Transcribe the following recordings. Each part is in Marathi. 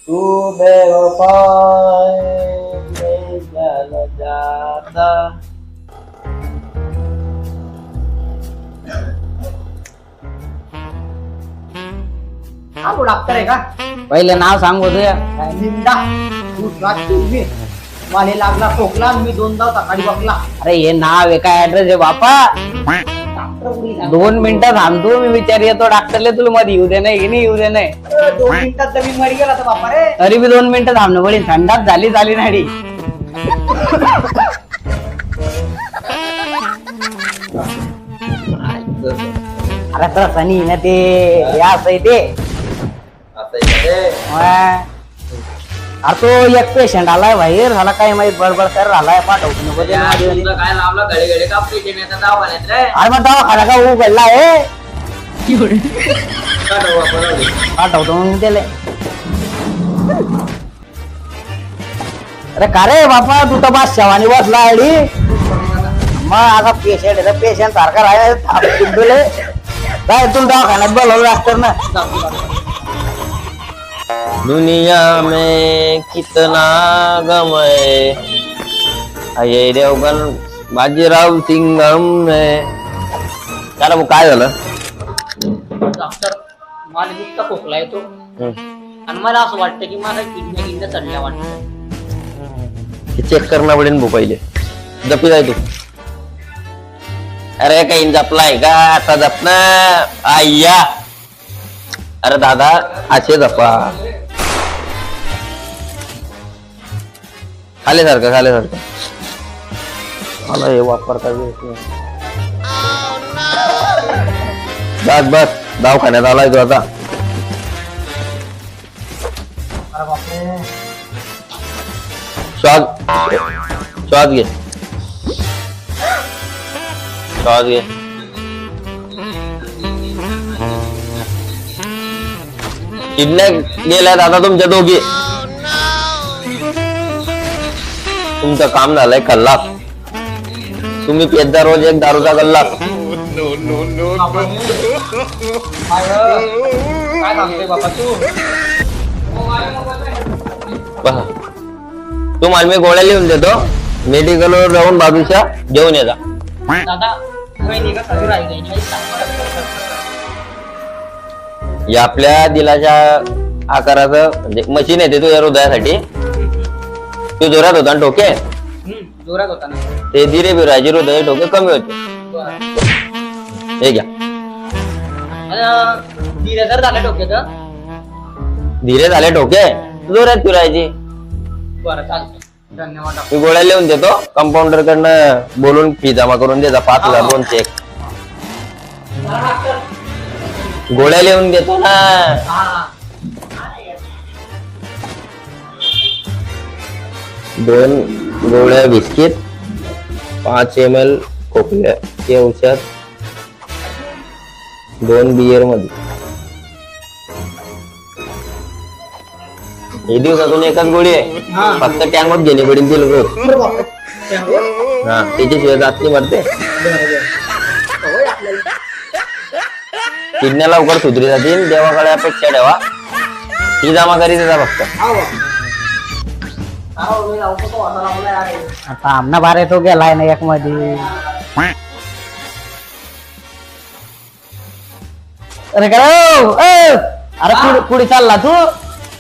तू बेवफाए मैं जल जाता. हा तो डॉक्टर आहे का? पहिले नाव सांग तुझ्या. निंदा तू मी मला लागला खोकला मी 2दा सकाळी बघला. अरे हे नाव आहे काय ऍड्रेस आहे बापा. डॉक्टर कुणी सांग 2 मिनिटं थांबतो मी विचार येतो डॉक्टरले तुला मध्ये येऊ दे नाही येऊ दे नाही. 2 मिनिटात तर मी मरी गेला तर बापा रे. तरी बी 2 मिनिटं थांबणं पडेल थंडात झाली नाही. अरे तसं नाही ना ते हे असं आहे ते. अरे तो एक पेशंट आलाय बाहेर झाला काय माहित बडबड कर आलाय पाठवतो नको ते अरे काय लावला घडी घडी का पेशंट येतात दवाखान्यात रे. मग दवाखाना का उघडला आहे काढू आपण जाऊ दे. पाठवतो मग त्याला. अरे का रे बापा तू तर बस शेवानी बसला आडी मग आता पेशंट आहे पेशंट सारखा राहिले काय तुला दवाखान्यात बोलवलं डॉक्टर ना. दुनिया में कितना गम है अजय देवगन बाजीराव सिंघम है. त्याला मग काय झालं. डॉक्टर मला नुसता खोकला येतो आणि मला असं वाटतं की माझा किडनी चढल्या वाटतं. चेक करणं पडेल भाऊ पहिले. जपी जाय तू. अरे काही जपलाय का आता जपना आय्या. अरे दादा असे जपा. खाल्यासारखं मला हे वापरता बस दवाखान्यात आलाय तो आता. श्वास घे किडन्या गेल्या दादा तुमच्या दोघी. तुमचं काम झालंय कल्लास. तुम्ही पेद्दा रोज एक दारूचा गल्लास. काय सांगतोय बाबा तू. तुम्हाला मी गोळ्या लिहून देतो मेडिकलवर जाऊन बाजूच्या घेऊन ये जा. दादा वहिनी का सगळी राहिली नाही. या आपल्या दिलाच्या आकाराचं म्हणजे मशीन येते तुझ्या हृदयासाठी. तू जोरात होता ना ठोके जोरात होता ना ते धीरे बिरायचे हृदय ठोके कमी होते. हे घ्या. धीरे जर झालं डोक्यात धीरे झाले ठोके जोरात फिरायचे. बरं चालतं धन्यवाद. मी गोळ्या लिहून देतो कंपाऊंडर कडनं बोलून फी जमा करून देता 5,000 दोन चेक. गोळ्या लिहून देतो ना. दोन गोळ्या बिस्किट 5 ml खोकल्याचे औषध 2 बियर मध्ये. हे दिवसातून एकच गोळी आहे फक्त टँगोत घेणे पडेल तिला रोज. हा त्याच्याशिवाय जात नाही मरते. किडन्या लवकर सुधरी जातील देवाकडे अपेक्षा ठेवा. ही जमा करीत जा फक्त. आता आमना बारे तो गेलाय ना एक मध्ये. अरे काय अरे पुढे चालला तू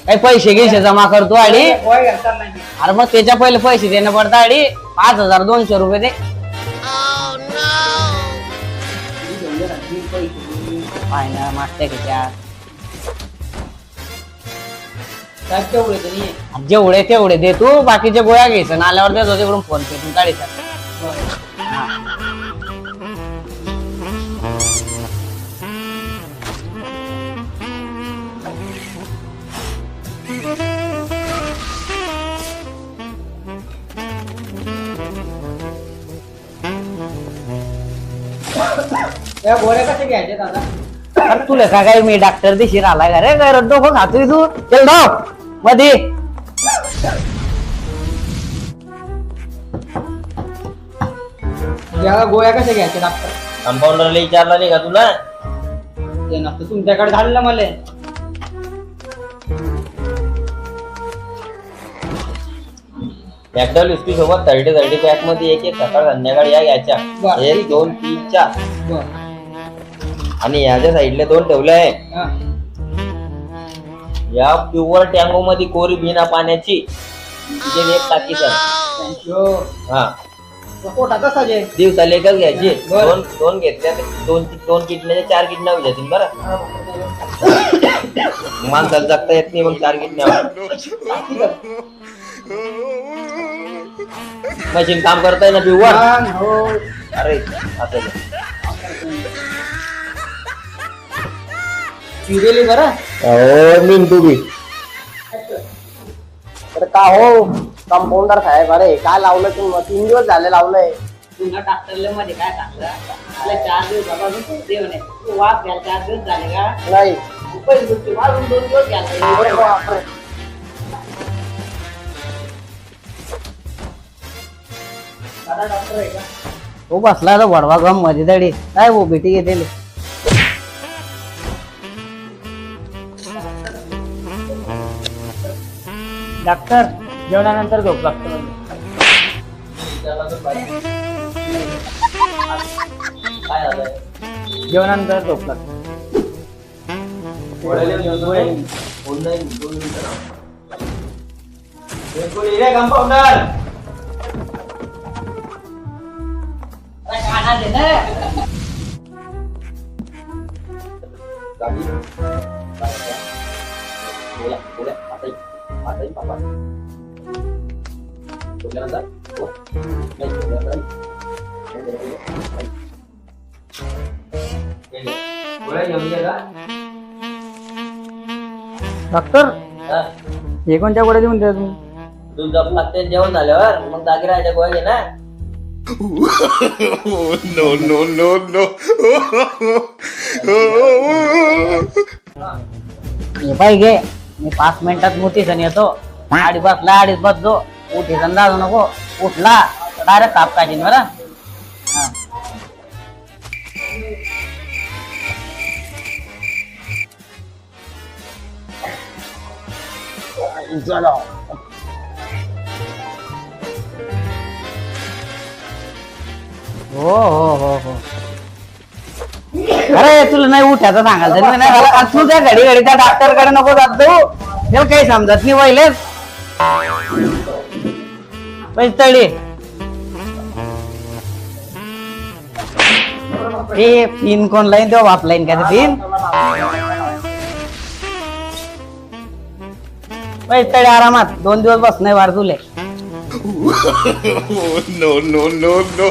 काही पैसे घ्यायचे जमा करतो आणि अरे मग त्याच्या पहिले पैसे देणं पडतं आणि 5,200 रुपये दे. मागते जेवढे तेवढे दे तू बाकीच्या गोळ्या घ्यायचं नाल्यावर देतो तिकडून फोन पे तू काढायचा. गोळ्या कसे घ्यायचे दादा. अरे तुला काय मी डॉक्टर दिशी आलाय का रे काय डोकं खातोय तू. चल धाव मध्ये. या गोळ्या कशा घ्यायच्या डॉक्टर. कंपाऊंडरला विचारला नाही का तुला. ते नसतं तुमच्याकडे झालेलं मला. मॅकडॉल विस्की सोबत 30 पॅक मध्ये एक सकाळ संध्याकाळ या घ्यायच्या. बरं. 1 2 3 4 बरं. आणि याच्या साईडला 2 ठेवले आहे. हा. या प्युअर टँगो मध्ये कोरी बिना पाण्याची तिथे एक टाकी सर. थँक्यू. हा पोटाचा सजे. दिवसाला एकच घ्यायची. बरं. दोन घेतल्या तर दोन किडनीच्या 4 किडन्या होऊन जातील बरं. माणसाला जगता येत नाही मग 4 किडन्या. मशीन काम करताय ना प्युअर. हो. अरे आता पिरेली बरं. हो मिंटू बी तर का हो कंपाऊंडर साहेब, अरे काय लावलं तुम्ही? 3 दिवस झाले लावलंय. पुन्हा डॉक्टरला मध्ये काय सांगलं आपल्या 4 दिवसापासून देव नाही तू वाफ घ्यायला 4 दिवस झाले का नाही पहिली गोष्टी वाढून 2 दिवस अरे घ्यायला बापरे. दादा डॉक्टर आहे का तो बसला तो भडवा गम मध्ये तडी काय हो भेटी घेतली. डॉक्टर जेवणानंतर झोप लागतो काय झालंय? जेवणानंतर झोप लागतो कंपाऊंडर डॉक्टर हे कोणत्या गोळ्या देऊन द्या तुम्ही दूध जप लागते जेवण झाल्यावर मग जागी राहायच्या गोळ्या घे ना. No, no, no, no. हे पाहिजे मी 5 मिनिटात मोठी सण येतो. अडीच बसलो उठी संदा नको उठला डायरेक्ट काप काढीन बरं. हा. चलो. हो अरे तुला नाही उठायचं सांगाल तरी नाही झालं. तू त्या घडी त्या डॉक्टर कडे नको जात तू. हे काही समजत नाही पहिलेच पैसे तळी ते पिन कोण लाईन तेव्हा बाप लाईन का पिन पैसे तळी आरामात 2 दिवस बस नाही वार तुले. No, no, no, no.